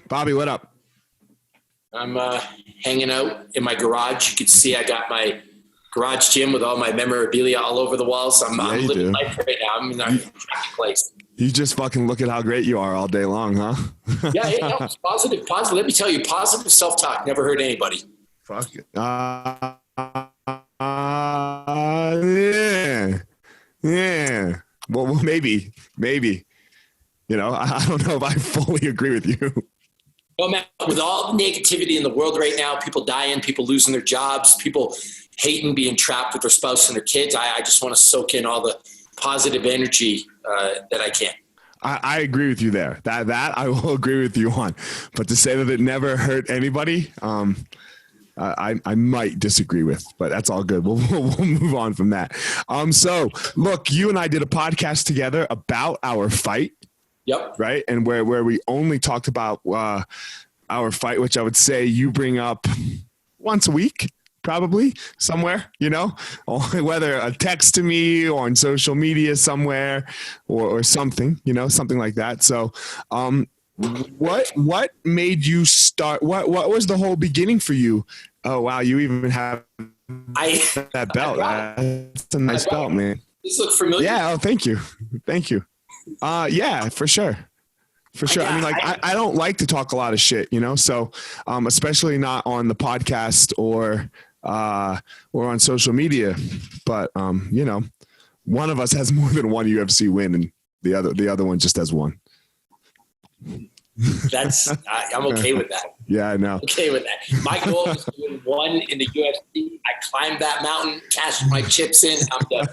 Bobby, what up? I'm hanging out in my garage. You can see I got my garage gym with all my memorabilia all over the walls. I'm living life right now. I'm in a happy place. You just fucking look at how great you are all day long, huh? Yeah, no, it's positive. Let me tell you, positive self-talk never hurt anybody. Fuck it. Yeah. Well, maybe. You know, I don't know if I fully agree with you. Well, man, with all the negativity in the world right now, people dying, people losing their jobs, people hating being trapped with their spouse and their kids, I just want to soak in all the positive energy that I can. I agree with you there. That I will agree with you on. But to say that it never hurt anybody, I might disagree with, but that's all good. We'll move on from that. So look, you and I did a podcast together about our fight. Yep. Right. And where we only talked about our fight, which I would say you bring up once a week, probably somewhere, you know, whether a text to me or on social media somewhere or something, you know, something like that. So what made you start? What was the whole beginning for you? Oh, wow. You even have that belt. That's a nice belt, man. This looks familiar. Yeah. Oh, thank you. Yeah, for sure. I mean, like, I don't like to talk a lot of shit, you know, so especially not on the podcast or on social media. But, you know, one of us has more than one UFC win and the other one just has one. I'm okay with that. Yeah, I know. Okay with that. My goal was to win one in the UFC. I climbed that mountain, cashed my chips in. I'm done.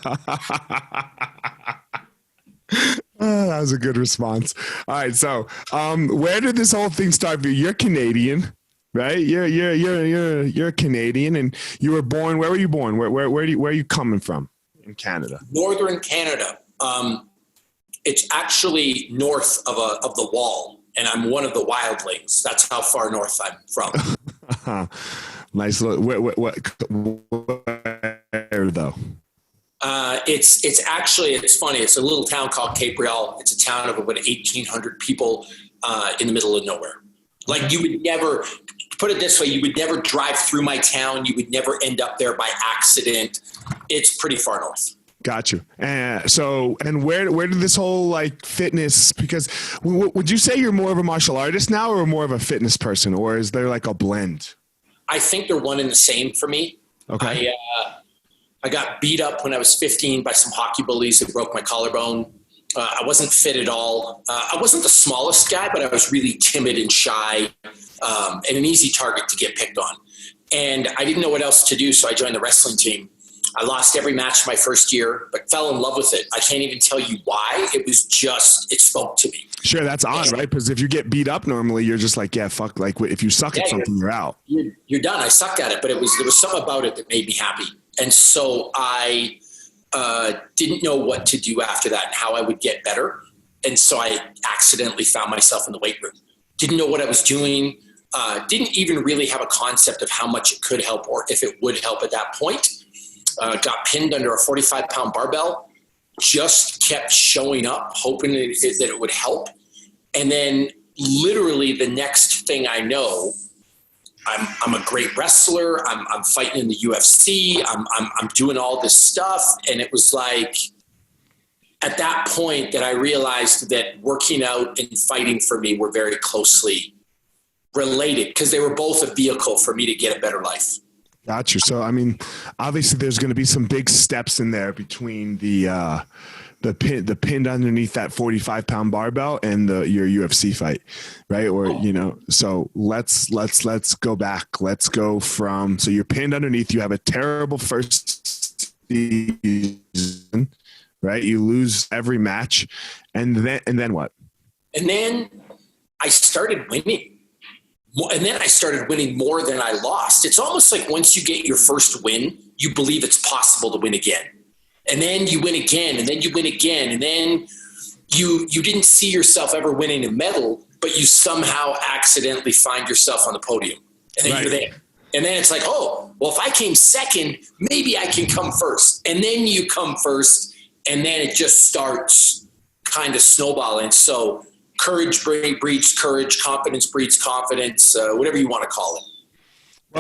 Oh, that was a good response. All right, so where did this whole thing start for you? You're Canadian, right? You're Canadian, and you were born. Where were you born? Where are you coming from in Canada? Northern Canada. It's actually north of the wall, and I'm one of the wildlings. That's how far north I'm from. Nice little. Where though? It's funny. It's a little town called Capreol. It's a town of about 1,800 people in the middle of nowhere. Like, you would never, put it this way, you would never drive through my town. You would never end up there by accident. It's pretty far north. Got you. And where did this whole like fitness, because would you say you're more of a martial artist now or more of a fitness person, or is there like a blend? I think they're one and the same for me. Okay. I got beat up when I was 15 by some hockey bullies that broke my collarbone. I wasn't fit at all. I wasn't the smallest guy, but I was really timid and shy and an easy target to get picked on. And I didn't know what else to do, so I joined the wrestling team. I lost every match my first year, but fell in love with it. I can't even tell you why. It was just, it spoke to me. Sure, that's odd, right? Because if you get beat up normally, you're just like, yeah, fuck. Like, if you suck at something, you're out. You're done. I sucked at it, but there was something about it that made me happy. And so I didn't know what to do after that and how I would get better. And so I accidentally found myself in the weight room. Didn't know what I was doing. Didn't even really have a concept of how much it could help or if it would help at that point. Got pinned under a 45-pound barbell. Just kept showing up, hoping that it would help. And then literally the next thing I know, I'm a great wrestler. I'm fighting in the UFC. I'm doing all this stuff. And it was like at that point that I realized that working out and fighting for me were very closely related because they were both a vehicle for me to get a better life. Gotcha. So, I mean, obviously there's going to be some big steps in there between the pinned underneath that 45-pound barbell and your UFC fight, right? Or, you know, so let's go back. Let's go from, so you're pinned underneath, you have a terrible first season, right? You lose every match. And then what? And then I started winning. And then I started winning more than I lost. It's almost like once you get your first win, you believe it's possible to win again. And then you win again, and then you win again. And then you didn't see yourself ever winning a medal, but you somehow accidentally find yourself on the podium. And then you're there. And then it's like, oh, well, if I came second, maybe I can come first. And then you come first, and then it just starts kind of snowballing. So courage breeds courage, confidence breeds confidence, whatever you want to call it.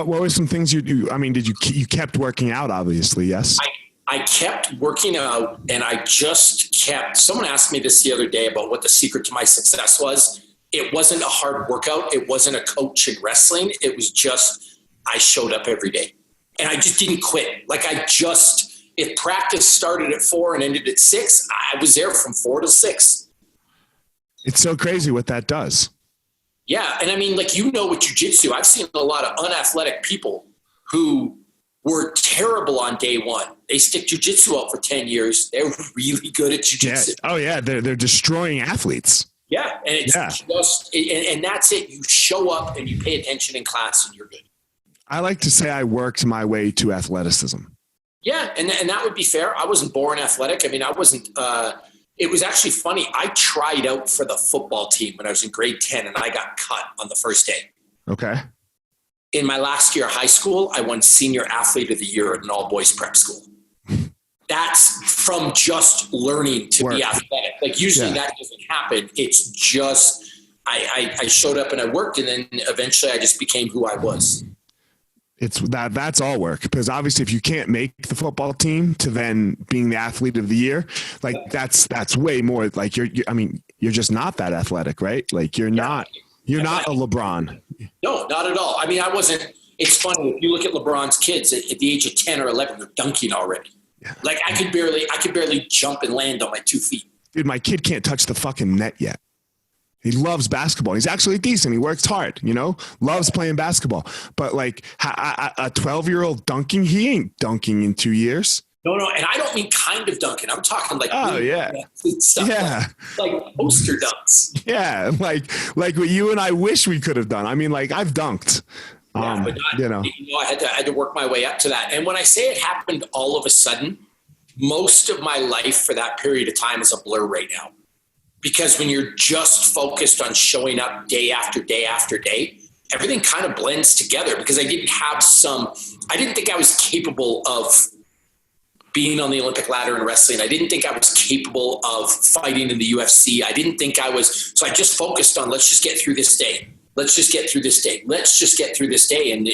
What were some things you do? I mean, you kept working out, obviously, yes? I kept working out, and I just kept, someone asked me this the other day about what the secret to my success was. It wasn't a hard workout. It wasn't a coach in wrestling. It was just, I showed up every day and I just didn't quit. Like if practice started at 4 and ended at 6, I was there from 4 to 6. It's so crazy what that does. Yeah. And I mean, like, with jiu-jitsu, I've seen a lot of unathletic people who were terrible on day one. They stick jiu-jitsu out for 10 years. They're really good at jiu-jitsu. Yeah. Oh yeah. They're destroying athletes. Yeah. And it's just, and that's it. You show up and you pay attention in class and you're good. I like to say I worked my way to athleticism. Yeah. And that would be fair. I wasn't born athletic. I mean, I wasn't, it was actually funny. I tried out for the football team when I was in grade 10 and I got cut on the first day. Okay. In my last year of high school, I won senior athlete of the year at an all boys prep school. That's from just learning to be athletic. Like usually that doesn't happen. It's just, I showed up and I worked, and then eventually I just became who I was. It's that's all work, because obviously if you can't make the football team to then being the athlete of the year, like that's way more like you're just not that athletic, right? Like you're not a LeBron. No, not at all. I mean, it's funny. If you look at LeBron's kids at the age of 10 or 11, they're dunking already. Yeah. Like I could barely jump and land on my 2 feet. Dude, my kid can't touch the fucking net yet. He loves basketball. He's actually decent. He works hard, loves playing basketball. But like a 12-year-old dunking, he ain't dunking in 2 years. No. And I don't mean kind of dunking. I'm talking like, stuff, like poster dunks. Yeah. Like what you and I wish we could have done. I mean, like I've dunked. But I had to work my way up to that. And when I say it happened all of a sudden, most of my life for that period of time is a blur right now. Because when you're just focused on showing up day after day after day, everything kind of blends together, because I didn't think I was capable of being on the Olympic ladder in wrestling. I didn't think I was capable of fighting in the UFC. I didn't think I was. So I just focused on, let's just get through this day. Let's just get through this day. Let's just get through this day. And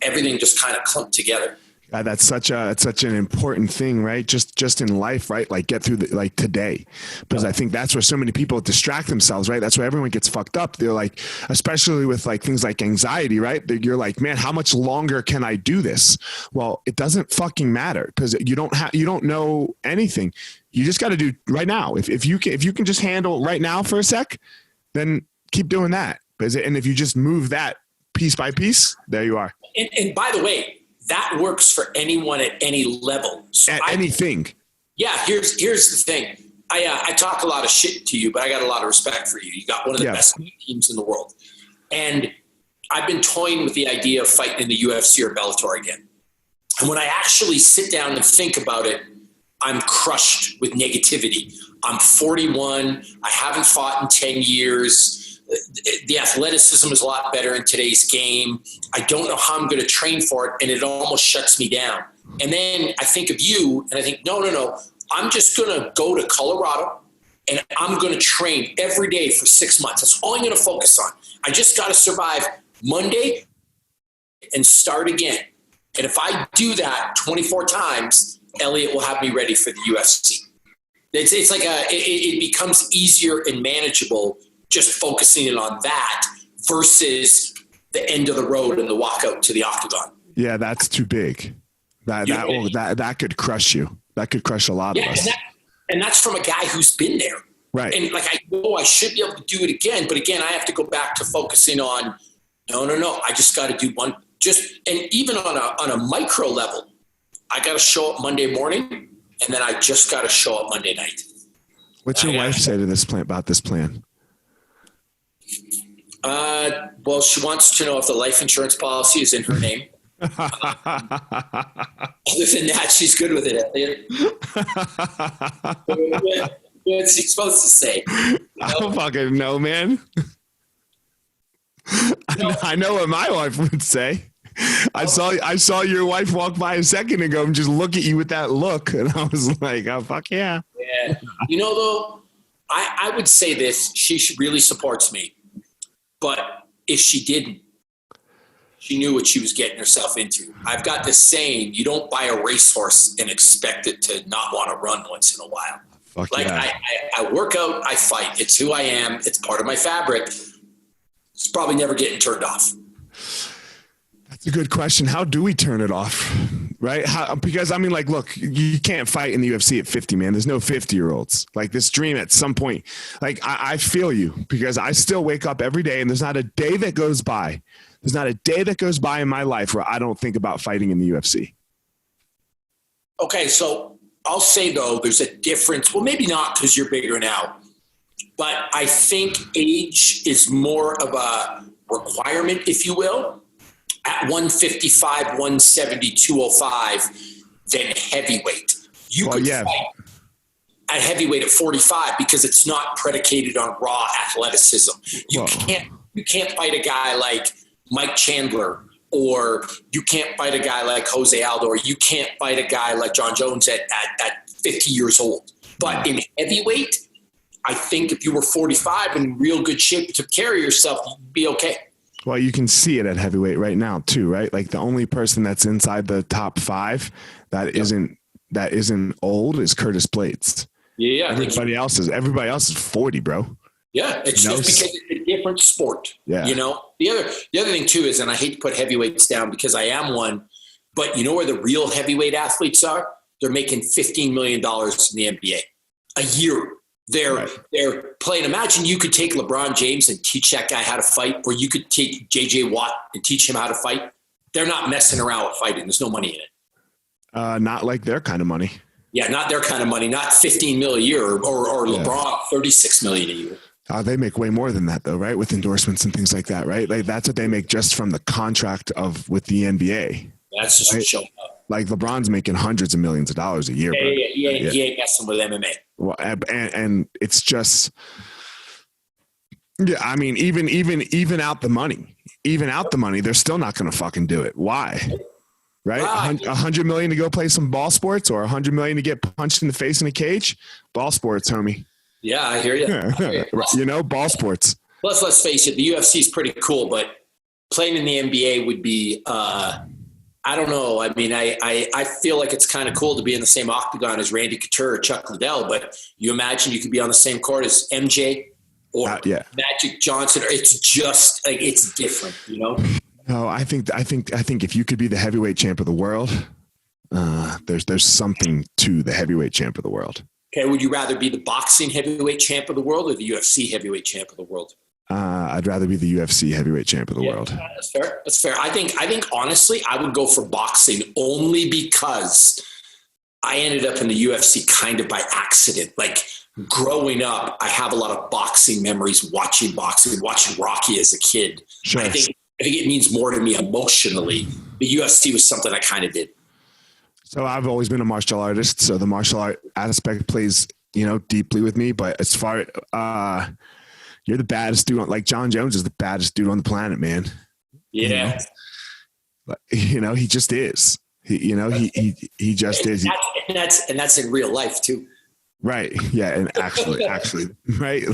everything just kind of clumped together. That's such an important thing, right? Just in life, right? Like get through today, because I think that's where so many people distract themselves, right? That's where everyone gets fucked up. They're like, especially with like things like anxiety, right? You're like, man, how much longer can I do this? Well, it doesn't fucking matter, because you don't know anything. You just got to do right now. If you can just handle right now for a sec, then keep doing that. And if you just move that piece by piece, there you are. And by the way, that works for anyone at any level. So anything. Yeah. Here's the thing. I talk a lot of shit to you, but I got a lot of respect for you. You got one of the best teams in the world. And I've been toying with the idea of fighting in the UFC or Bellator again. And when I actually sit down and think about it, I'm crushed with negativity. I'm 41. I haven't fought in 10 years. The athleticism is a lot better in today's game. I don't know how I'm going to train for it, and it almost shuts me down. And then I think of you, and I think, no. I'm just going to go to Colorado, and I'm going to train every day for 6 months. That's all I'm going to focus on. I just got to survive Monday and start again. And if I do that 24 times, Eliot will have me ready for the UFC. It's like it becomes easier and manageable just focusing in on that versus the end of the road and the walk out to the octagon. Yeah, that's too big. That could crush you. That could crush a lot of us. And that's from a guy who's been there. Right. And like, I know I should be able to do it again, but again, I have to go back to focusing on, no. I just got to do one. And even on a micro level, I got to show up Monday morning, and then I just got to show up Monday night. What's your wife say to this plan about this plan? Well, she wants to know if the life insurance policy is in her name. Other than that, she's good with it, Eliot. What's she supposed to say? I don't fucking know, man. I know what my wife would say. I saw your wife walk by a second ago and just look at you with that look, and I was like, oh, fuck yeah. Yeah. Though, I would say this. She really supports me. But if she didn't, she knew what she was getting herself into. I've got this saying, you don't buy a racehorse and expect it to not want to run once in a while. Fuck like yeah. I work out, I fight. It's who I am. It's part of my fabric. It's probably never getting turned off. That's a good question. How do we turn it off? Right? Because I mean, like, look, you can't fight in the UFC at 50, man. There's no 50-year-olds. Like, this dream at some point, like, I feel you, because I still wake up every day and there's not a day that goes by. There's not a day that goes by in my life where I don't think about fighting in the UFC. Okay, so I'll say, though, there's a difference. Well, maybe not, because you're bigger now. But I think age is more of a requirement, if you will, at 155, 170, 205 than heavyweight. You could fight at heavyweight at 45 because it's not predicated on raw athleticism. You can't fight a guy like Mike Chandler, or you can't fight a guy like Jose Aldo, or you can't fight a guy like John Jones at 50 years old. But in heavyweight, I think if you were 45 in real good shape to carry yourself, you'd be okay. Well, you can see it at heavyweight right now too, right? Like, the only person that's inside the top 5 that isn't old is Curtis Blades. Yeah. Everybody else is 40, bro. Yeah, it's just because it's a different sport. Yeah. You know, the other thing too is, and I hate to put heavyweights down because I am one, but you know where the real heavyweight athletes are? They're making $15 million in the NBA a year. They're playing. Imagine you could take LeBron James and teach that guy how to fight, or you could take JJ Watt and teach him how to fight. They're not messing around with fighting. There's no money in it. Not like their kind of money. Yeah, not their kind of money. Not $15 million a year, or LeBron $36 million a year. They make way more than that, though, right? With endorsements and things like that, right? Like, that's what they make just from the contract with the NBA. That's just right? showing up. Like, LeBron's making hundreds of millions of dollars a year. He ain't messing with MMA. Well, and it's just, yeah. I mean, even out the money, they're still not going to fucking do it. Why? Right? $100 million to go play some ball sports, or $100 million to get punched in the face in a cage. Ball sports, homie. Yeah, I hear you. You know, ball sports. Plus, let's face it, the UFC is pretty cool, but playing in the NBA would be, I don't know. I mean, I feel like it's kind of cool to be in the same octagon as Randy Couture or Chuck Liddell, but you imagine you could be on the same court as MJ or Magic Johnson. It's just like, it's different, you know? No, I think if you could be the heavyweight champ of the world, there's something to the heavyweight champ of the world. Okay, would you rather be the boxing heavyweight champ of the world or the UFC heavyweight champ of the world? I'd rather be the UFC heavyweight champ of the world. That's fair. That's fair. I think honestly, I would go for boxing only because I ended up in the UFC kind of by accident. Like, growing up, I have a lot of boxing memories, watching Rocky as a kid. Sure. I think it means more to me emotionally. The UFC was something I kind of did. So I've always been a martial artist, so the martial art aspect plays, deeply with me. But as far you're the baddest dude, like John Jones is the baddest dude on the planet, man. Yeah. He just is. He just is. And that's in real life too. Right. Yeah. And actually, right.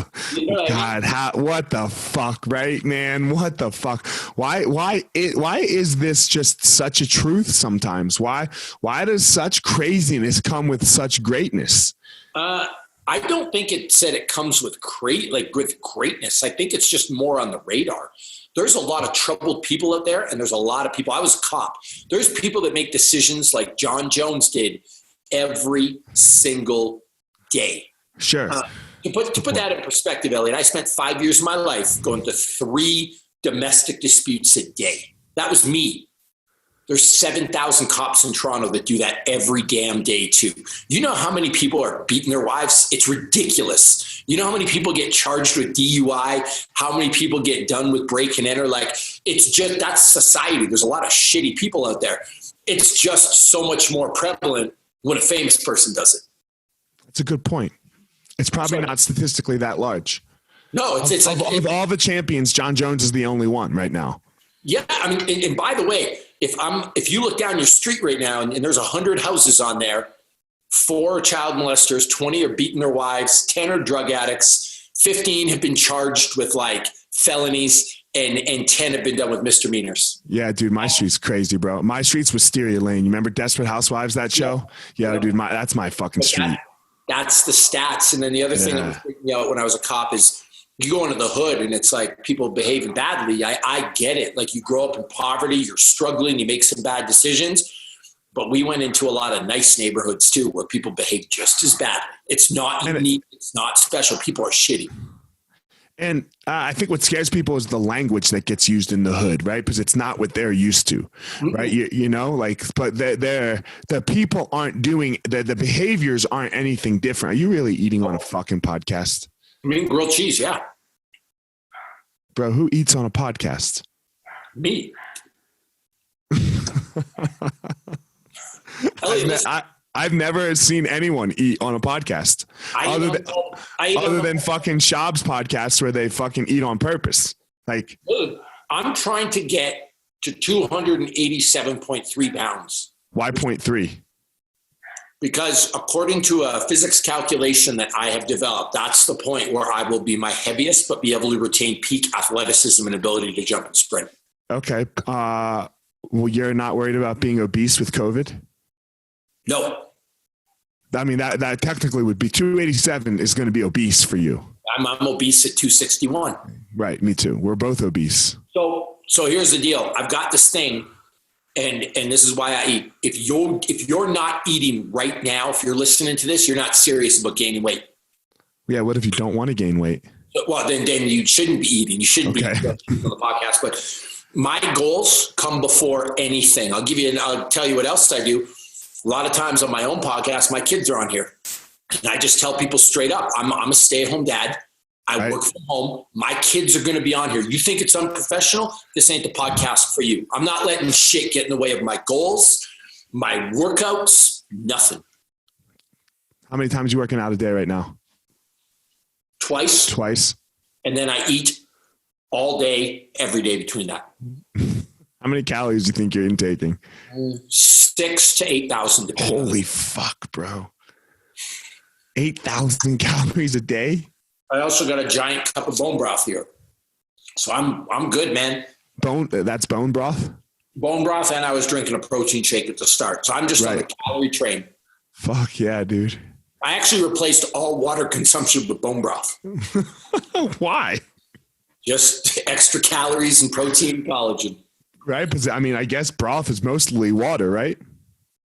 God, what the fuck, right, man? What the fuck? Why is this just such a truth sometimes? Why does such craziness come with such greatness? I don't think it said it comes with greatness. I think it's just more on the radar. There's a lot of troubled people out there, and there's a lot of people. I was a cop. There's people that make decisions like John Jones did every single day. Sure. To put that in perspective, Eliot, I spent 5 years of my life going to 3 domestic disputes a day. That was me. There's 7,000 cops in Toronto that do that every damn day too. You know how many people are beating their wives? It's ridiculous. You know how many people get charged with DUI? How many people get done with break and enter? Like, it's just, that's society. There's a lot of shitty people out there. It's just so much more prevalent when a famous person does it. That's a good point. It's probably not statistically that large. No, it's like of all the champions, John Jones is the only one right now. Yeah, I mean, and by the way, if you look down your street right now and there's 100 houses on there, 4 are child molesters, 20 are beating their wives, 10 are drug addicts, 15 have been charged with like felonies, and 10 have been done with misdemeanors. Yeah, dude, my street's crazy, bro. My street's Wisteria Lane. You remember Desperate Housewives, that show? Yeah, dude, that's my fucking street. That's the stats. And then the other thing that was freaking me out when I was a cop is you go into the hood and it's like people behaving badly. I get it. Like you grow up in poverty, you're struggling, you make some bad decisions. But we went into a lot of nice neighborhoods too, where people behave just as badly. It's not unique. It's not special. People are shitty. And I think what scares people is the language that gets used in the hood, right? Because it's not what they're used to, right? You know, like, but the people aren't doing, the behaviors aren't anything different. Are you really eating on a fucking podcast? I mean, grilled cheese, yeah. Bro, who eats on a podcast? Me. Eliot, I've never seen anyone eat on a podcast other than fucking Shab's podcast where they fucking eat on purpose. Like, dude, I'm trying to get to 287.3 pounds. Why 0.3? Because according to a physics calculation that I have developed, that's the point where I will be my heaviest, but be able to retain peak athleticism and ability to jump and sprint. Okay. Well, you're not worried about being obese with COVID? No. I mean, that technically would be 287 is going to be obese for you. I'm obese at 261. Right. Me too. We're both obese. So here's the deal. I've got this thing and this is why I eat. If you're not eating right now, if you're listening to this, you're not serious about gaining weight. Yeah. What if you don't want to gain weight? Well, then you shouldn't be eating. You shouldn't be eating on the podcast, but my goals come before anything. I'll tell you what else I do. A lot of times on my own podcast, my kids are on here. And I just tell people straight up, I'm a stay-at-home dad. I work from home. My kids are going to be on here. You think it's unprofessional? This ain't the podcast for you. I'm not letting shit get in the way of my goals, my workouts, nothing. How many times are you working out a day right now? Twice. And then I eat all day, every day between that. How many calories do you think you're intaking? 6,000 to 8,000. Holy fuck, bro. 8,000 calories a day? I also got a giant cup of bone broth here. So I'm good, man. That's bone broth? Bone broth, and I was drinking a protein shake at the start. So I'm just on the calorie train. Fuck yeah, dude. I actually replaced all water consumption with bone broth. Why? Just extra calories and protein and collagen. Right? Because, I mean, I guess broth is mostly water, right?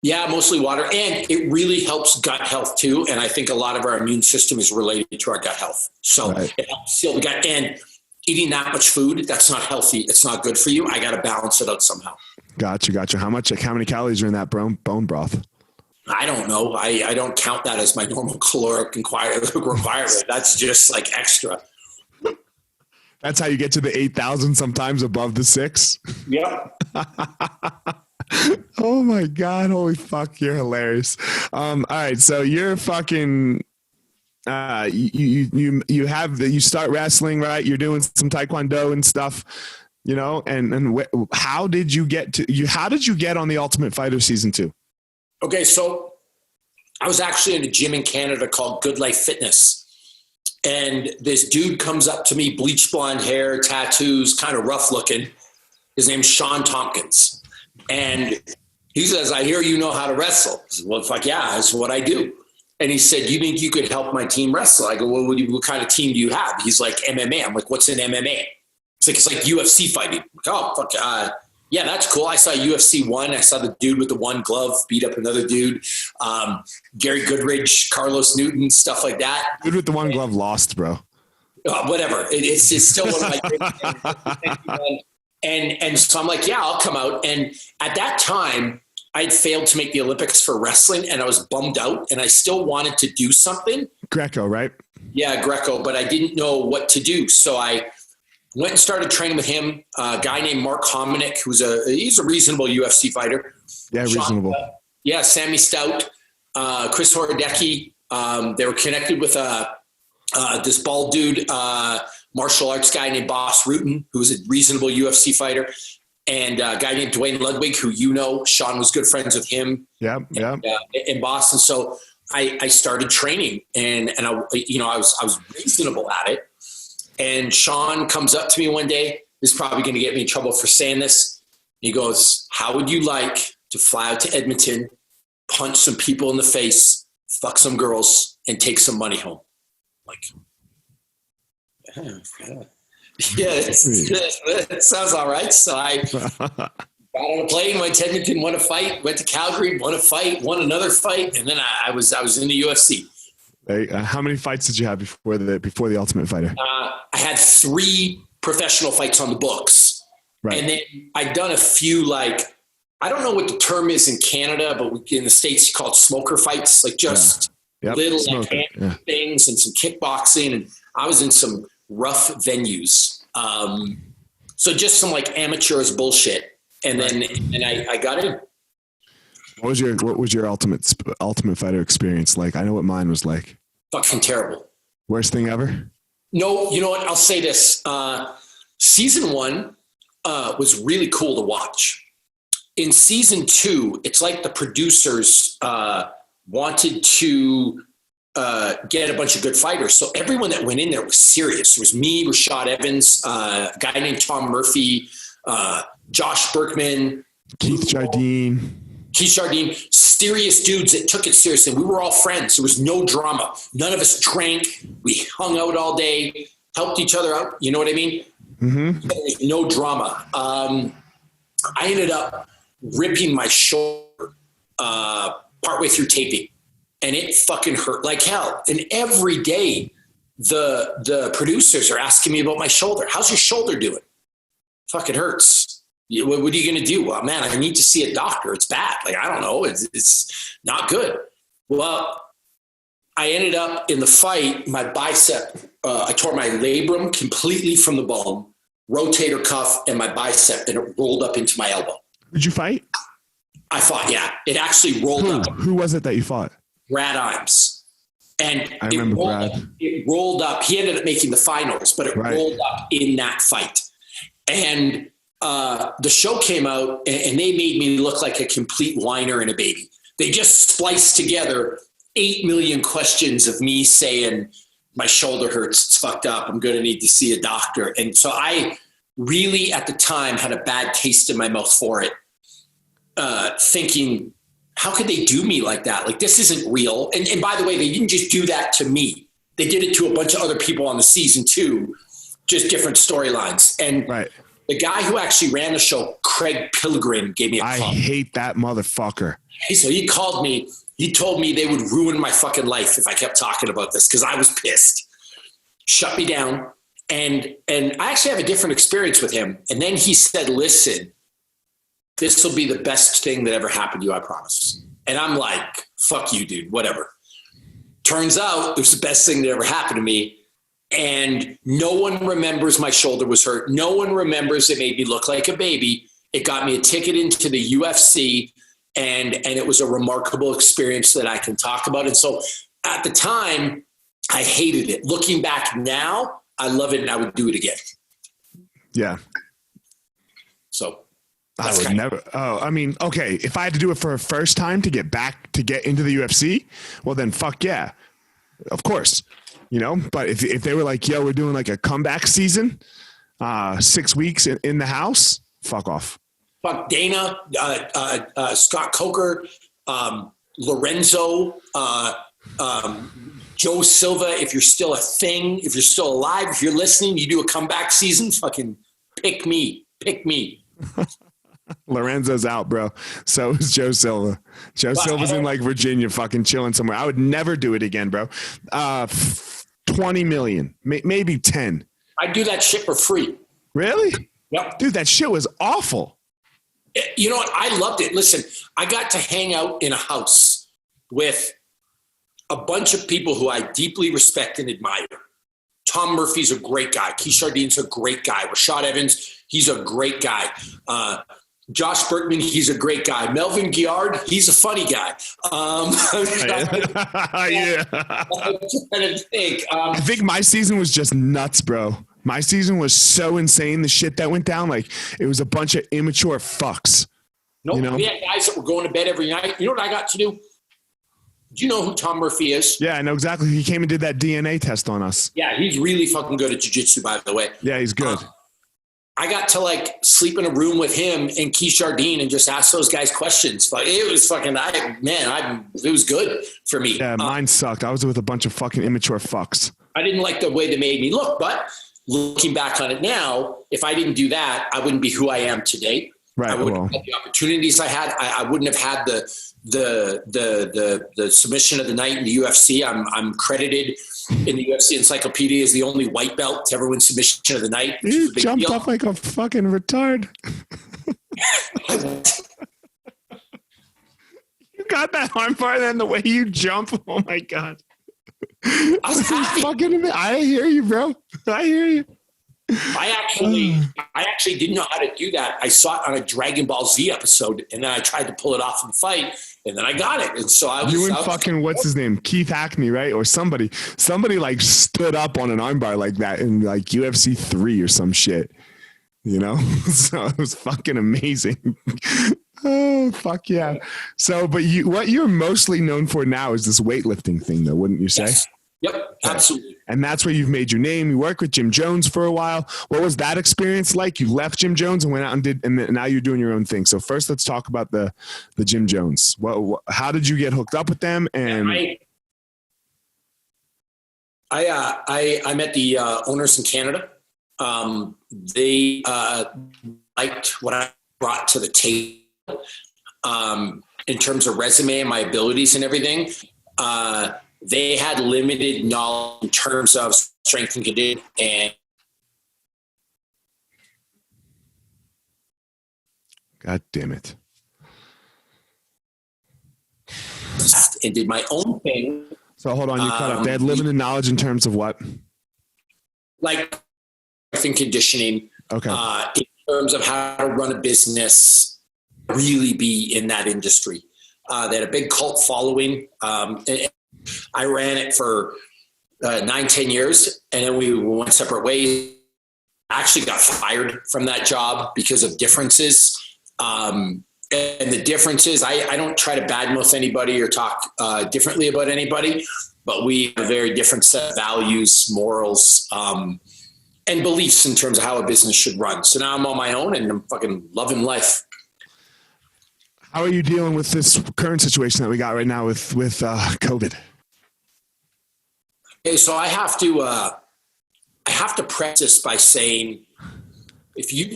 Yeah, mostly water. And it really helps gut health too. And I think a lot of our immune system is related to our gut health. So it helps seal the gut. And eating that much food, that's not healthy. It's not good for you. I got to balance it out somehow. Gotcha. How many calories are in that bone broth? I don't know. I don't count that as my normal caloric requirement. That's just like extra. That's how you get to the 8,000, sometimes above the 6. Yep. Oh my God. Holy fuck. You're hilarious. All right. So you're fucking, you start wrestling, right? You're doing some Taekwondo and stuff, you know, and how did you get on the Ultimate Fighter season 2? Okay. So I was actually in a gym in Canada called Good Life Fitness. And this dude comes up to me, bleached blonde hair, tattoos, kind of rough looking. His name's Sean Tompkins. And he says, I hear you know how to wrestle. I said, well, fuck yeah, that's what I do. And he said, you think you could help my team wrestle? I go, well, what kind of team do you have? He's like, MMA. I'm like, what's an MMA? It's like UFC fighting. I'm like, oh, fuck, yeah, that's cool. I saw UFC 1. I saw the dude with the one glove beat up another dude. Gary Goodridge, Carlos Newton, stuff like that. Dude with the one glove lost, bro. Whatever. It's still one of my favorites. And so I'm like, yeah, I'll come out. And at that time, I'd failed to make the Olympics for wrestling, and I was bummed out, and I still wanted to do something. Greco, right? Yeah, Greco, but I didn't know what to do. So I went and started training with him, a guy named Mark Hominick, he's a reasonable UFC fighter. Yeah, reasonable. Sammy Stout, Chris Horodecki. They were connected with this bald dude, martial arts guy named Boss Rutan, who was a reasonable UFC fighter, and a guy named Dwayne Ludwig, who Sean was good friends with him. Yeah. In Boston. So I started training, and I was reasonable at it. And Sean comes up to me one day. This is probably going to get me in trouble for saying this. He goes, "How would you like to fly out to Edmonton, punch some people in the face, fuck some girls, and take some money home?" Like, yeah, that sounds all right. So I got on a plane, went to Edmonton, won a fight, went to Calgary, won a fight, won another fight, and then I was in the UFC. How many fights did you have before the Ultimate Fighter? I had 3 professional fights on the books, right. And then I'd done a few, like, I don't know what the term is in Canada, but in the States you call it smoker fights, like just little things and some kickboxing, and I was in some rough venues. So just some like amateurish bullshit. And then I got in. What was your Ultimate Fighter experience like? I know what mine was like. Fucking terrible. Worst thing ever? No, you know what? I'll say this. Season 1 was really cool to watch. In season 2, it's like the producers wanted to get a bunch of good fighters. So everyone that went in there was serious. It was me, Rashad Evans, a guy named Tom Murphy, Josh Berkman, Keith Jardine, serious dudes that took it seriously. We were all friends. There was no drama. None of us drank. We hung out all day, helped each other out. You know what I mean? Mm-hmm. There was no drama. I ended up ripping my shoulder partway through taping, and it fucking hurt like hell. And every day the producers are asking me about my shoulder. How's your shoulder doing? Fucking hurts. What are you going to do? Well, man, I need to see a doctor. It's bad. Like, I don't know. It's not good. Well, I ended up in the fight, my bicep, I tore my labrum completely from the bone, rotator cuff, and my bicep, and it rolled up into my elbow. Did you fight? I fought, yeah. It actually rolled up. Who was it that you fought? Brad Imes. And I remember Brad. It rolled up. He ended up making the finals, but it rolled up in that fight. And the show came out, and they made me look like a complete whiner and a baby. They just spliced together 8 million questions of me saying, my shoulder hurts, it's fucked up, I'm going to need to see a doctor. And so I really, at the time, had a bad taste in my mouth for it, thinking, how could they do me like that? Like, this isn't real. And by the way, they didn't just do that to me. They did it to a bunch of other people on the season too, just different storylines. And the guy who actually ran the show, Craig Pilgrim, gave me a call. I hate that motherfucker. So he called me. He told me they would ruin my fucking life if I kept talking about this because I was pissed. Shut me down. And I actually have a different experience with him. And then he said, listen, this will be the best thing that ever happened to you, I promise. And I'm like, fuck you, dude, whatever. Turns out it was the best thing that ever happened to me. And no one remembers my shoulder was hurt. No one remembers it made me look like a baby. It got me a ticket into the UFC, and it was a remarkable experience that I can talk about. And so at the time, I hated it. Looking back now, I love it, and I would do it again. Yeah. So I would never. Oh, I mean, okay. If I had to do it for a first time to get into the UFC, well, then fuck yeah, of course. You know, but if they were like, yo, we're doing like a comeback season, 6 weeks in the house, fuck off. Fuck Dana, Scott Coker, Lorenzo, Joe Silva. If you're still a thing, if you're still alive, if you're listening, you do a comeback season, fucking pick me. Lorenzo's out, bro. So is Joe Silva. Silva's in like Virginia fucking chilling somewhere. I would never do it again, bro. 20 million, maybe 10. I'd do that shit for free. Really? Yep. Dude, that shit was awful. You know what? I loved it. Listen, I got to hang out in a house with a bunch of people who I deeply respect and admire. Tom Murphy's a great guy. Keith Jardine's a great guy. Rashad Evans, he's a great guy. Josh Berkman, he's a great guy. Melvin Guillard, he's a funny guy. I'm trying to think. I think my season was just nuts, bro. My season was so insane. The shit that went down, like it was a bunch of immature fucks. No, we had guys that were going to bed every night. You know what I got to do? Do you know who Tom Murphy is? Yeah, I know exactly. He came and did that DNA test on us. Yeah, he's really fucking good at jiu-jitsu, by the way. Yeah, he's good. I got to like sleep in a room with him and Keith Jardine and just ask those guys questions. Like it was fucking, it was good for me. Yeah, mine sucked. I was with a bunch of fucking immature fucks. I didn't like the way they made me look, but looking back on it now, if I didn't do that, I wouldn't be who I am today. Right. I wouldn't have had the opportunities I had. I wouldn't have had the submission of the night in the UFC. I'm credited in the UFC encyclopedia as the only white belt to ever win submission of the night. You jumped up like a fucking retard. You got that armbar, and then the way you jump. Oh my God. I was happy. I hear you, bro. I hear you. I actually didn't know how to do that. I saw it on a Dragon Ball Z episode, and then I tried to pull it off in the fight, and then I got it. And so I was. You and fucking what's his name, Keith Hackney, right? Or somebody like stood up on an armbar like that in like UFC 3 or some shit. You know, so it was fucking amazing. Oh fuck yeah! So, but what you're mostly known for now is this weightlifting thing, though, wouldn't you say? Yes. Yep, absolutely. And that's where you've made your name. You worked with Jim Jones for a while. What was that experience like? You left Jim Jones and went out and did, and now you're doing your own thing. So first, let's talk about the Jim Jones. How did you get hooked up with them? And I met the owners in Canada. They liked what I brought to the table in terms of resume and my abilities and everything. They had limited knowledge in terms of strength and conditioning, and God damn it. And did my own thing. So hold on, you cut up. They had limited knowledge in terms of what? Like strength and conditioning. Okay. In terms of how to run a business, really be in that industry. They had a big cult following. I ran it for 9-10 years, and then we went separate ways. I actually got fired from that job because of differences. And the differences, I don't try to badmouth anybody or talk differently about anybody, but we have a very different set of values, morals, and beliefs in terms of how a business should run. So now I'm on my own, and I'm fucking loving life. How are you dealing with this current situation that we got right now with COVID? Okay, so I have to preface this by saying, if you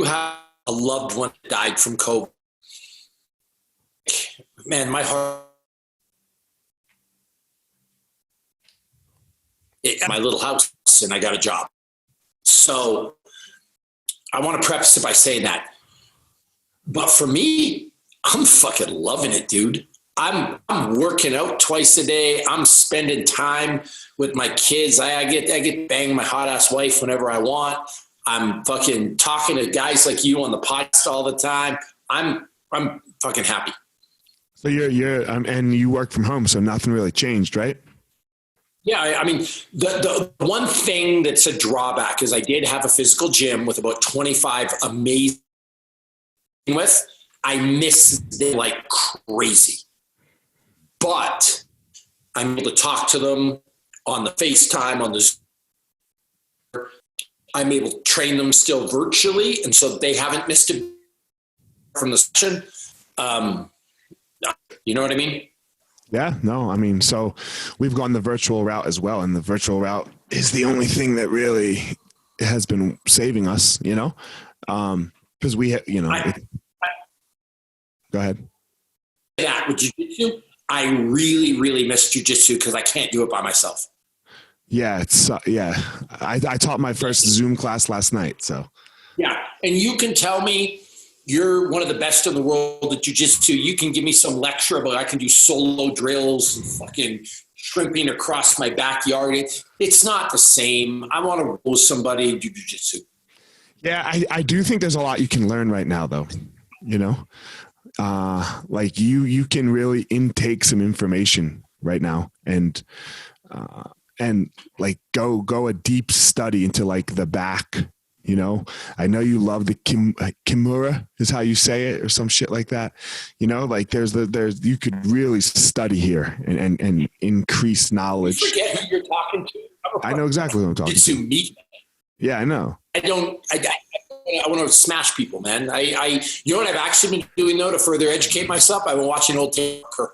have a loved one that died from COVID, man, my heart, my little house, and I got a job. So I want to preface it by saying that. But for me, I'm fucking loving it, dude. I'm working out twice a day. I'm spending time with my kids. I get bang my hot ass wife whenever I want. I'm fucking talking to guys like you on the podcast all the time. I'm fucking happy. So you're and you work from home, so nothing really changed, right? Yeah, I mean, the one thing that's a drawback is I did have a physical gym with about 25 amazing with. I miss them like crazy. But I'm able to talk to them on the FaceTime, on the Zoom. I'm able to train them still virtually, and so they haven't missed it from the session. You know what I mean? Yeah, no, I mean, so we've gone the virtual route as well, and the virtual route is the only thing that really has been saving us, you know, because we, go ahead. Yeah, with jiu-jitsu, I really, really miss jiu-jitsu because I can't do it by myself. Yeah, I taught my first Zoom class last night, so. Yeah, and you can tell me you're one of the best in the world at jiu-jitsu. You can give me some lecture about I can do solo drills and fucking shrimping across my backyard. It's not the same. I want to roll with somebody and do jiu-jitsu. Yeah, I do think there's a lot you can learn right now, though, you know? Like you can really intake some information right now and like go a deep study into like the back You know, I know you love the Kimura is how you say it or some shit like that. You know, like there's you could really study here and increase knowledge. You forget who you're talking to. I know exactly who I'm talking to. Me. Yeah, I know. I want to smash people, man. You know what I've actually been doing though to further educate myself? I've been watching old Kerr.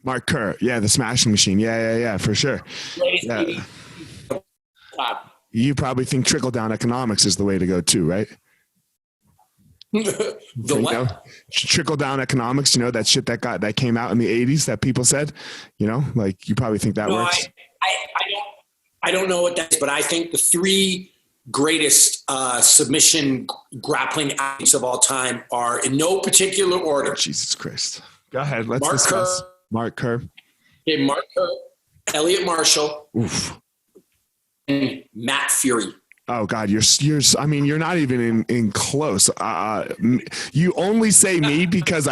Mark Kerr. Yeah, the smashing machine. Yeah, for sure. Yeah. You probably think trickle down economics is the way to go too, right? The what? Know, trickle down economics, you know, that shit that came out in the 80s that people said, you know, like you probably think that works. I don't know what that is, but I think the three greatest submission grappling athletes of all time are in no particular order. Jesus Christ. Go ahead. Let's discuss. Mark Kerr. Okay, Mark Kerr, Elliot Marshall. Oof. And Matt Fury. Oh God, you're you're not even in close. You only say me because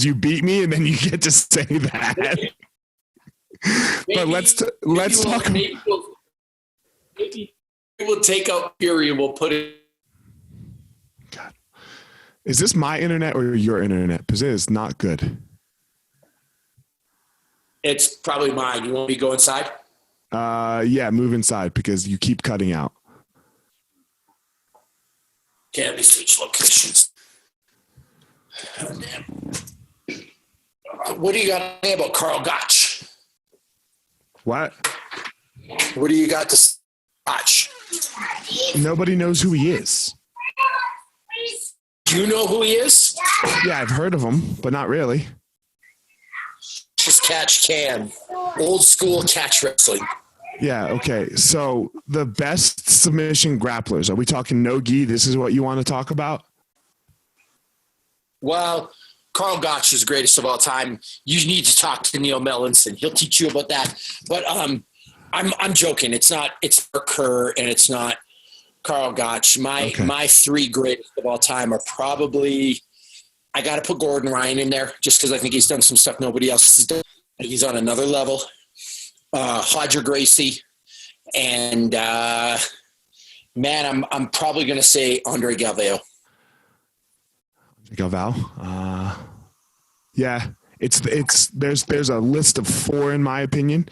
you beat me, and then you get to say that. But let's talk. Maybe we'll take out Fury and we'll put it. God, is this my internet or your internet? Because it is not good. It's probably mine. You want me to go inside? Yeah, move inside because you keep cutting out. Okay, let me switch locations. Oh, damn. What do you got to say about Carl Gotch? What? What do you got to say about Gotch? Nobody knows who he is. Do you know who he is? Yeah, I've heard of him, but not really. Just catch can. Old school catch wrestling. Yeah, okay. So the best submission grapplers. Are we talking no-gi? This is what you want to talk about? Well, Carl Gotch is the greatest of all time. You need to talk to Neil Mellinson. He'll teach you about that. But I'm joking. It's Mark Kerr and it's not Carl Gotch. My three greatest of all time are probably, I got to put Gordon Ryan in there just because I think he's done some stuff nobody else has done. He's on another level. Hodger Gracie, and man, I'm probably going to say Andre Galvao. Yeah, there's a list of four in my opinion.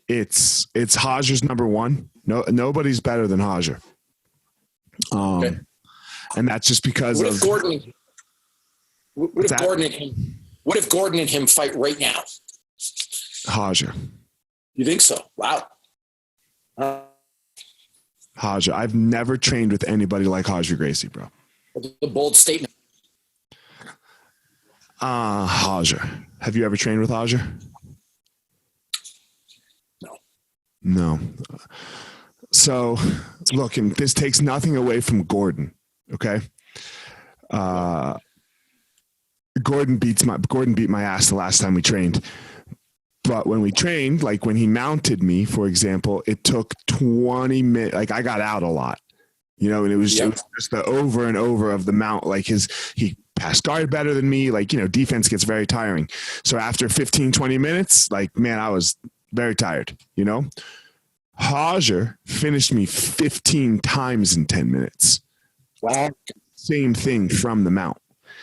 It's Hodger's number one. No, nobody's better than Hodger. Okay. And that's just because what if Gordon and him fight right now? Hodger. You think so? Wow. Hodger. I've never trained with anybody like Hodger Gracie, bro. The bold statement. Hodger. Have you ever trained with Hodger? No. So, look, and this takes nothing away from Gordon, okay? Gordon beat my ass the last time we trained. But when we trained, like when he mounted me, for example, it took 20 minutes. Like I got out a lot, you know, and it was just the over and over of the mount. Like he passed guard better than me. Like, you know, defense gets very tiring. So after 15, 20 minutes, like, man, I was very tired, you know. Hodger finished me 15 times in 10 minutes. Wow. Same thing from the mount.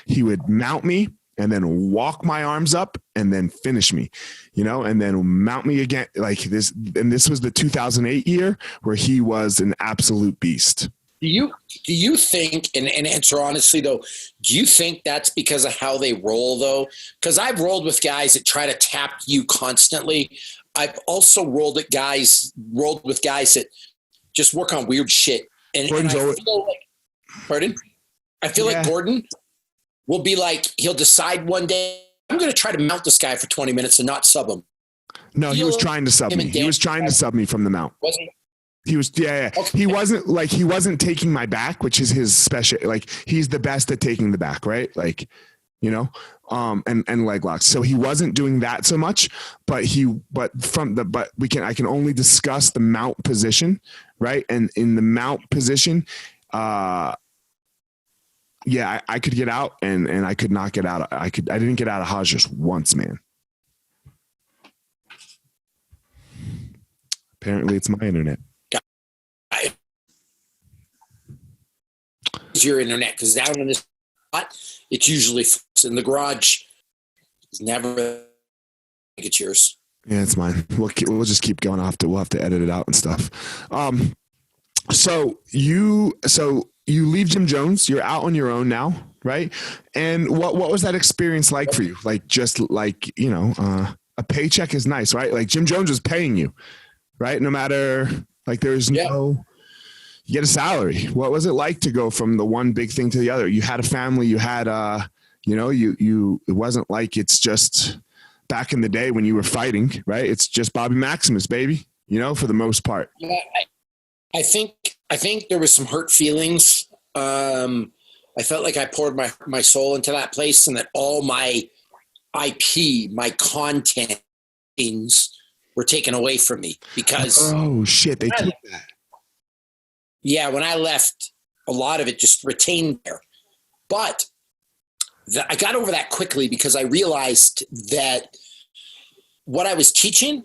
He would mount me and then walk my arms up and then finish me, you know, and then mount me again like this. And this was the 2008 year where he was an absolute beast. Do you think, and answer honestly though, do you think that's because of how they roll though? Because I've rolled with guys that try to tap you constantly. I've also rolled with guys that just work on weird shit. And I feel like, pardon? I feel like Gordon will be like, he'll decide one day, I'm going to try to mount this guy for 20 minutes and not sub him. No, he was trying to sub me. He was trying to sub me from the mount. Wasn't he? Was, yeah. Okay. He wasn't taking my back, which is his special, like he's the best at taking the back, right? Like, you know, and leg locks. So he wasn't doing that so much, but I can only discuss the mount position, right? And in the mount position, yeah, I could get out and I could not get out. I didn't get out of Hodges once, man. Apparently it's my internet. your internet, because down in this spot, it's usually in the garage. It's never. It's yours. Yeah, it's mine. We'll just keep going. We'll have to edit it out and stuff. So you leave Jim Jones. You're out on your own now, right? And what was that experience like for you? Like, just like, a paycheck is nice, right? Like, Jim Jones is paying you, right? No matter, like, there's you get a salary. What was it like to go from the one big thing to the other? You had a family. You had it wasn't like it's just back in the day when you were fighting, right? It's just Bobby Maximus, baby, for the most part. Yeah, I think there was some hurt feelings. I felt like I poured my soul into that place, and that all my IP, my content things were taken away from me because. Oh shit! They took that. Yeah, when I left, a lot of it just retained there, but I got over that quickly because I realized that what I was teaching,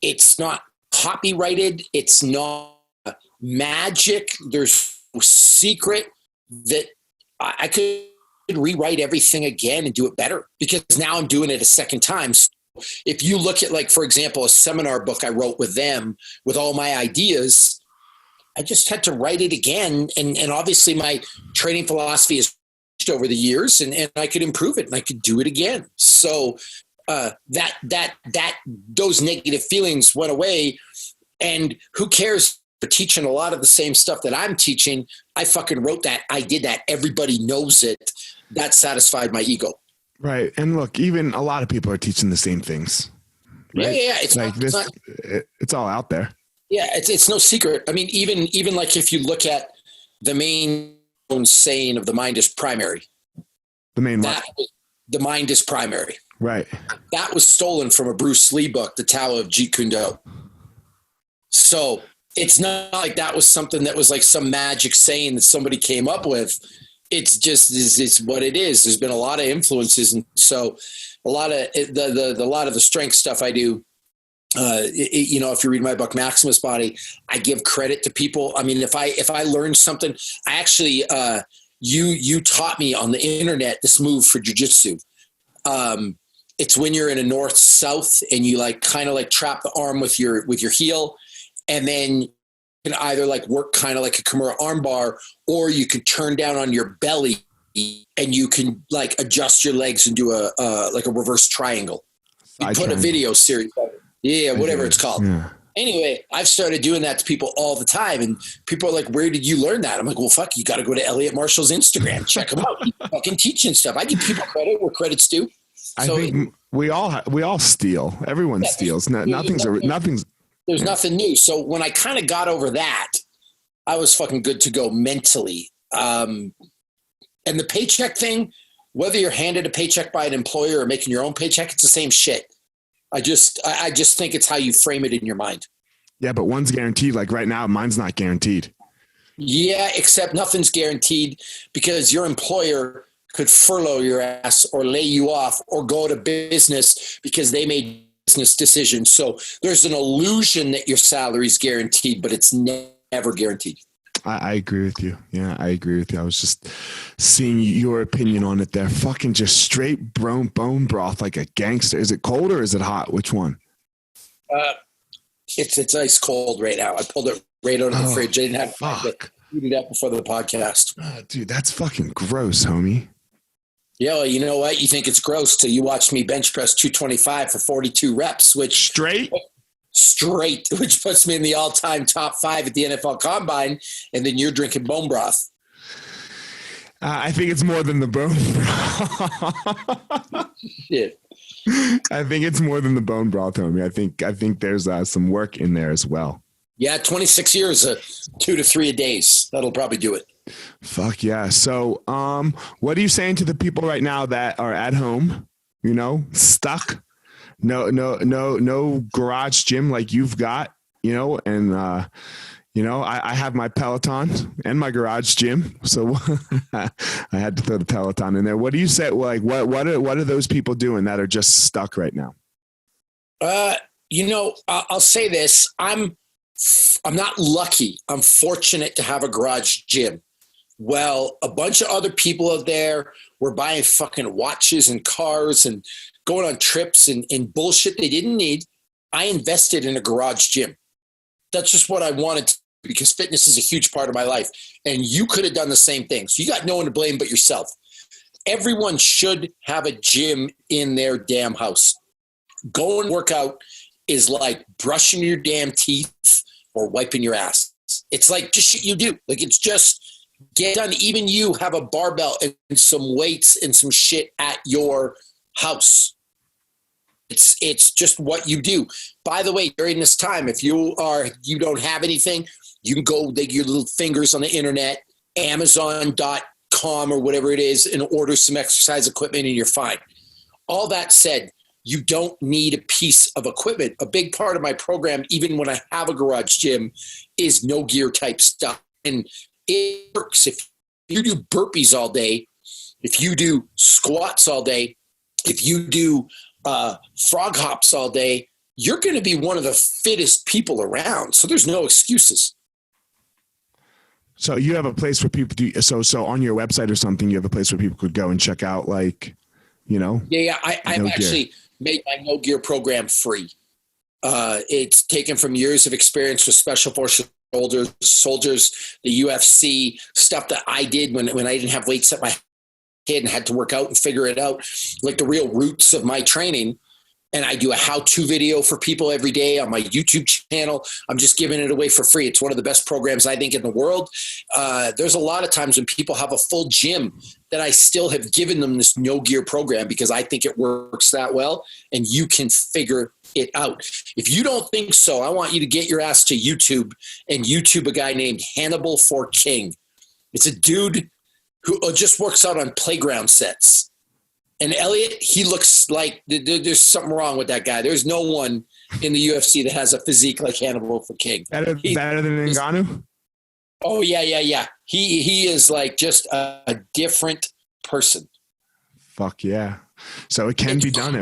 it's not copyrighted, it's not magic. There's no secret that I could rewrite everything again and do it better, because now I'm doing it a second time. So if you look at, like, for example, a seminar book I wrote with them with all my ideas, I just had to write it again. And obviously my training philosophy has changed over the years, and I could improve it and I could do it again. So those negative feelings went away, and who cares? Teaching a lot of the same stuff that I'm teaching. I fucking wrote that. I did that. Everybody knows it. That satisfied my ego. Right. And look, even a lot of people are teaching the same things. Right? Yeah. It's all out there. Yeah. It's no secret. I mean, even like if you look at the main saying of the mind is primary. The mind is primary. Right. That was stolen from a Bruce Lee book, The Tao of Jeet Kune Do. So it's not like that was something that was like some magic saying that somebody came up with. It's just is what it is. There's been a lot of influences, and so a lot of the strength stuff I do. If you read my book Maximus Body, I give credit to people. I mean, if I learned something, I actually you taught me on the internet this move for jiu-jitsu. It's when you're in a north-south and you kind of trap the arm with your heel. And then you can either work kind of like a Kimura armbar, or you can turn down on your belly and you can adjust your legs and do a reverse triangle. You put a video series on it. Yeah, whatever it's called. Yeah. Anyway, I've started doing that to people all the time, and people are like, "Where did you learn that?" I'm like, "Well, fuck, you got to go to Eliot Marshall's Instagram, check him out. He's fucking teaching stuff." I give people credit where credit's due. I think we all steal. Everyone steals. Nothing's. There's nothing new. So when I kind of got over that, I was fucking good to go mentally. And the paycheck thing, whether you're handed a paycheck by an employer or making your own paycheck, it's the same shit. I just think it's how you frame it in your mind. Yeah, but one's guaranteed. Like right now, mine's not guaranteed. Yeah, except nothing's guaranteed, because your employer could furlough your ass or lay you off or go to business because they made business decisions. So there's an illusion that your salary is guaranteed, but it's never guaranteed. I agree with you. Yeah, I agree with you. I was just seeing your opinion on it there. Fucking just straight bone broth like a gangster. Is it cold or is it hot? Which one? It's ice cold right now. I pulled it right out of the fridge. I didn't have to heat it up before the podcast. Dude, that's fucking gross, homie. Yeah, well, you know what? You think it's gross till you watch me bench press 225 for 42 reps, which straight, which puts me in the all-time top 5 at the NFL Combine, and then you're drinking bone broth. I think it's more than the bone broth. Shit. I think it's more than the bone broth, homie. I think there's some work in there as well. Yeah, 26 years, 2 to 3 a days. That'll probably do it. Fuck yeah. So, what are you saying to the people right now that are at home, stuck? No garage gym like you've got, and, I have my Peloton and my garage gym. So I had to throw the Peloton in there. What do you say? What are those people doing that are just stuck right now? I'll say this. I'm not lucky. I'm fortunate to have a garage gym. Well, a bunch of other people out there were buying fucking watches and cars and going on trips and bullshit they didn't need. I invested in a garage gym. That's just what I wanted to, because fitness is a huge part of my life. And you could have done the same thing. So you got no one to blame but yourself. Everyone should have a gym in their damn house. Going to work out is like brushing your damn teeth or wiping your ass. It's like just shit you do. Like, it's just get done. Even you have a barbell and some weights and some shit at your house. It's just what you do. By the way, during this time, if you don't have anything, you can go like your little fingers on the internet, Amazon.com or whatever it is, and order some exercise equipment and you're fine. All that said, you don't need a piece of equipment. A big part of my program, even when I have a garage gym, is no gear type stuff. And it works. If you do burpees all day, if you do squats all day, if you do frog hops all day, you're going to be one of the fittest people around. So there's no excuses. So you have a place where people do, so on your website or something, you have a place where people could go and check out, like, you know? Yeah. I've actually made my no gear program free. It's taken from years of experience with special forces soldiers, the UFC, stuff that I did when I didn't have weights at my head and had to work out and figure it out, like the real roots of my training. And I do a how-to video for people every day on my YouTube channel. I'm just giving it away for free. It's one of the best programs, I think, in the world. There's a lot of times when people have a full gym that I still have given them this no gear program because I think it works that well, and you can figure it out. If you don't think so, I want you to get your ass to YouTube and YouTube a guy named Hannibal for King. It's a dude who just works out on playground sets. And Eliot, he looks like there's something wrong with that guy. There's no one in the UFC that has a physique like Hannibal for King. Better than Ngannou? Oh, yeah. He is like just a different person. Fuck yeah. So it can be done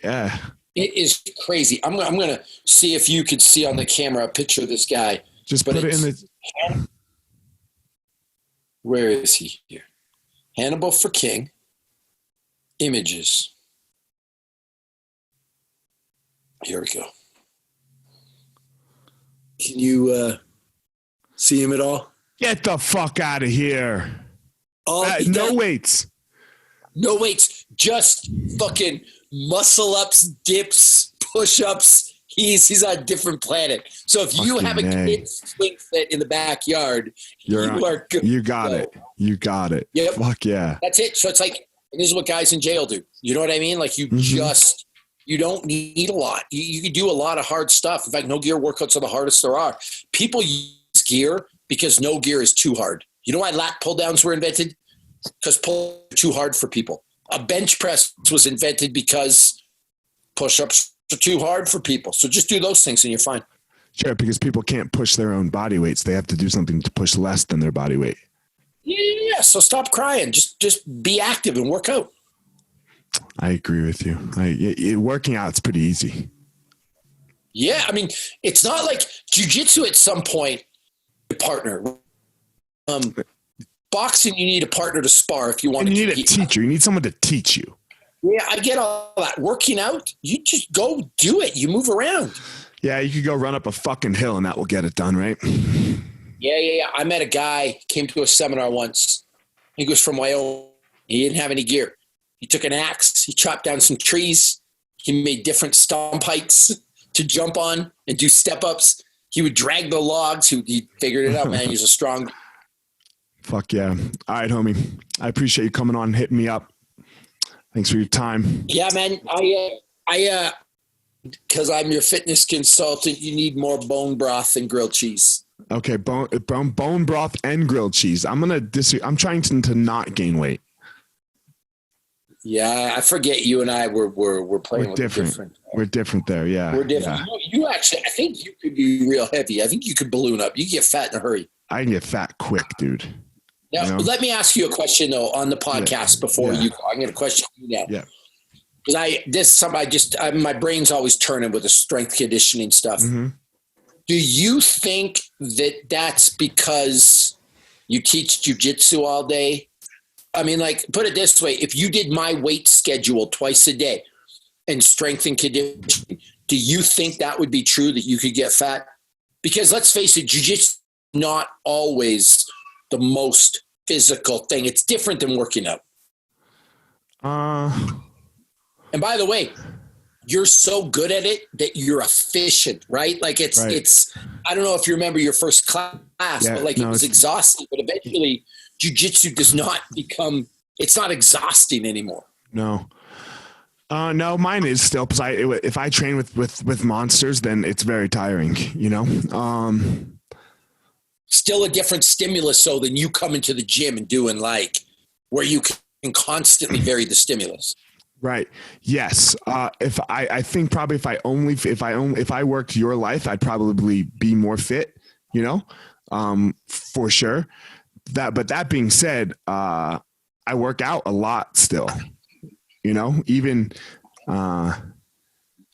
yeah. It is crazy. I'm going to see if you could see on the camera a picture of this guy. Just put it in the... Where is he here? Hannibal for King. Images. Here we go. Can you see him at all? Get the fuck out of here. No weights. No weights. Just fucking muscle ups, dips, push-ups. He's on a different planet. So if you have a kid's swing set in the backyard, you are good. You got it. You got it. Yep. Fuck yeah. That's it. So it's like, this is what guys in jail do. You know what I mean? Like you don't need a lot. You can do a lot of hard stuff. In fact, no gear workouts are the hardest there are. People use gear because no gear is too hard. You know why lat pull downs were invented? Because pull are too hard for people. A bench press was invented because push-ups are too hard for people. So just do those things and you're fine. Sure, because people can't push their own body weights. They have to do something to push less than their body weight. Yeah, so stop crying. Just be active and work out. I agree with you. Working out is pretty easy. Yeah, I mean, it's not like jiu-jitsu at some point, a partner. Boxing, you need a partner to spar if you want to. You need a teacher. You need someone to teach you. Yeah, I get all that. Working out, you just go do it. You move around. Yeah, you could go run up a fucking hill and that will get it done, right? Yeah. I met a guy, came to a seminar once. He was from Wyoming. He didn't have any gear. He took an axe. He chopped down some trees. He made different stomp heights to jump on and do step-ups. He would drag the logs. He figured it out, man. He's a strong... Fuck yeah. All right, homie. I appreciate you coming on and hitting me up. Thanks for your time. Yeah, man. I because I'm your fitness consultant, you need more bone broth and grilled cheese. Okay, bone broth and grilled cheese. I'm I'm trying to not gain weight. Yeah, I forget you and I were playing we're different. We're different there, yeah. We're different. Yeah. You actually, I think you could be real heavy. I think you could balloon up. You get fat in a hurry. I can get fat quick, dude. Now, let me ask you a question, though, on the podcast before you go. I'm going to question you now. Yeah. Because this is something my brain's always turning with the strength conditioning stuff. Mm-hmm. Do you think that that's because You teach jujitsu all day. I mean, like, put it this way. If you did my weight schedule twice a day and strength and conditioning, do you think that would be true that you could get fat? Because let's face it, jujitsu is not always the most physical thing. It's different than working out. And by the way, you're so good at it that you're efficient, right? Like it's, I don't know if you remember your first class, but like it was exhausting, but eventually jiu-jitsu does not become, it's not exhausting anymore. No, mine is still, because if I train with monsters, then it's very tiring, Still a different stimulus so than you coming to the gym and doing like where you can constantly vary the stimulus. Right. Yes. I think probably if I worked your life, I'd probably be more fit, for sure. But that being said, I work out a lot still, even,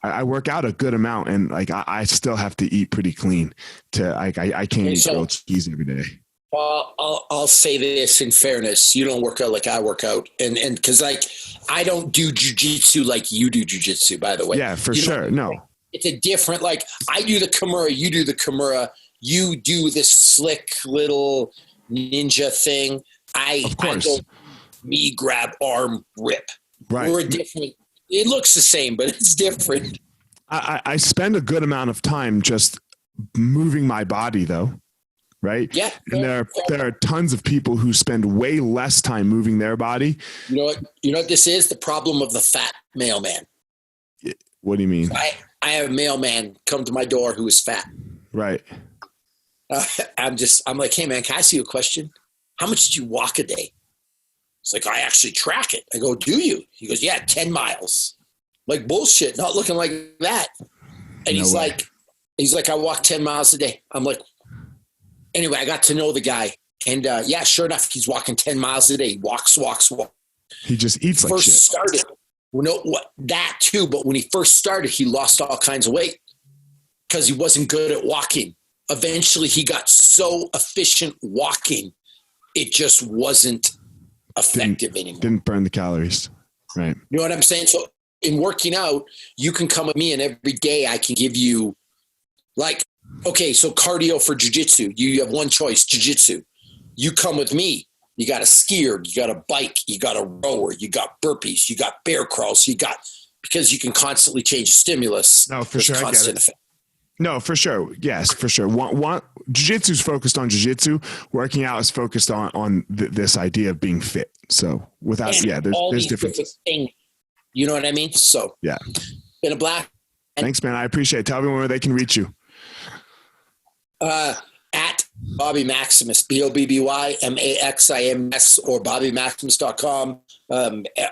I work out a good amount, and like, I still have to eat pretty clean I can't eat grilled cheese every day. Well, I'll say this in fairness. You don't work out like I work out. And cause like, I don't do jujitsu like you do jujitsu, by the way. Yeah, for sure. No, it's a different, like I do the Kimura, you do the Kimura, you do this slick little ninja thing. I go me grab arm rip. Right. We're different. It looks the same, but it's different. I spend a good amount of time just moving my body though. Right. Yeah. And there are tons of people who spend way less time moving their body. You know what this is? The problem of the fat mailman. What do you mean? I have a mailman come to my door who is fat. Right. I'm like, hey man, can I ask you a question? How much do you walk a day? It's like, I actually track it. I go, do you? He goes, yeah, 10 miles. Like bullshit, not looking like that. And he's like, I walk 10 miles a day. I'm like, anyway, I got to know the guy. And yeah, sure enough, he's walking 10 miles a day. He walks. He just eats like shit. Started, that too. But when he first started, he lost all kinds of weight because he wasn't good at walking. Eventually, he got so efficient walking, it just wasn't effective anymore. Didn't burn the calories. Right. You know what I'm saying? So in working out, you can come with me and every day I can give you like, okay, so cardio for jiu-jitsu, you have one choice, jiu-jitsu. You come with me, you got a skier, you got a bike, you got a rower, you got burpees, you got bear crawls, because you can constantly change the stimulus. No, for sure. I get it. No, for sure. Yes, for sure. Jiu-jitsu is focused on jiu-jitsu. Working out is focused on this idea of being fit. So there's differences. Things, you know what I mean? So yeah. Been a blast. Thanks, man. I appreciate it. Tell everyone where they can reach you. At Bobby Maximus, BOBBYMAXIMS, or BobbyMaximus.com.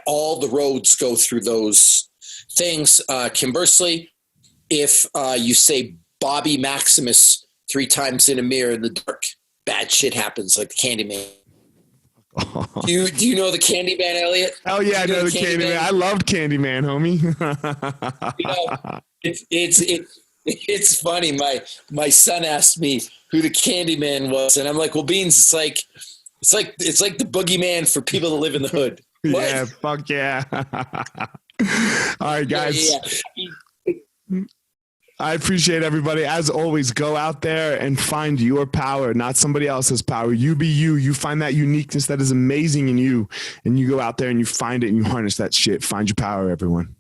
All the roads go through those things. Conversely, if you say Bobby Maximus 3 times in a mirror in the dark, bad shit happens, like the Candyman. Do you know the Candyman, Eliot? Oh yeah, I know the Candyman. I loved Candyman, homie. It's funny. My son asked me who the Candyman was, and I'm like, well, Beans, it's like the boogeyman for people that live in the hood. What? Yeah, fuck yeah. All right, guys. Yeah. I appreciate everybody. As always, go out there and find your power, not somebody else's power. You be you. You find that uniqueness that is amazing in you, and you go out there and you find it and you harness that shit. Find your power, everyone.